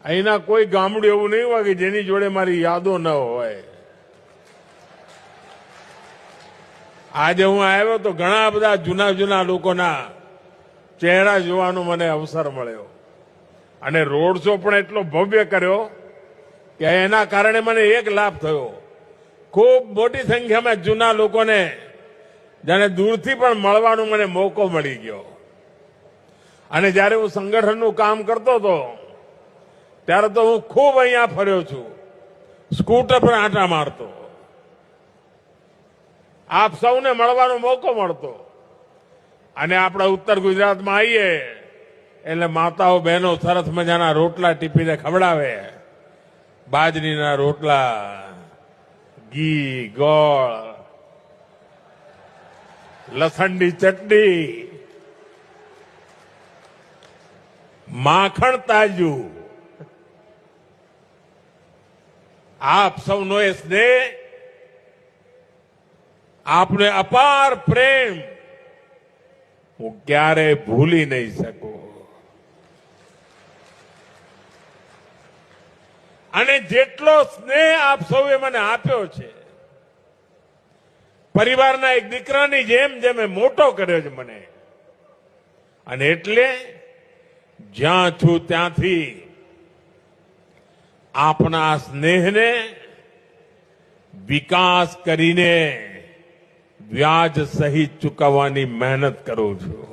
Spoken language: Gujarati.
અહીંના કોઈ ગામડું એવું નહીં હોય કે જેની જોડે મારી યાદો ન હોય. આજે હું આવ્યો તો ઘણા બધા જૂના જૂના લોકોના ચહેરા જોવાનો મને અવસર મળ્યો અને રોડ શો પણ એટલો ભવ્ય કર્યો કે એના કારણે મને એક લાભ થયો. ખૂબ મોટી સંખ્યામાં જૂના લોકોને જાણે દૂરથી પણ મળવાનો મને મોકો મળી ગયો. અને જ્યારે હું સંગઠનનું કામ કરતો હતો ત્યારે તો હું ખૂબ અહીંયા ફર્યો છું, સ્કૂટર પર આંટા મારતો, આપ સૌને મળવાનો મોકો મળતો. અને આપણા ઉત્તર ગુજરાતમાં આવીએ એટલે માતાઓ બહેનો સરસ મજાના રોટલા ટીપીને ખવડાવે, બાજરીના રોટલા, ઘી, ગોળ, લસણની ચટણી, માખણ તાજું. આપ સૌનો એ સ્નેહ, આપને અપાર પ્રેમ હું ક્યારેય ભૂલી નહીં શકું. અને જેટલો સ્નેહ આપ સૌએ મને આપ્યો છે, પરિવારના એક દીકરાની જેમ જેમ મોટો કર્યો છે મને, અને એટલે જ્યાં છું ત્યાંથી આપના સ્નેહને વિકાસ કરીને વ્યાજ સહિત ચૂકવવાની મહેનત કરું છું.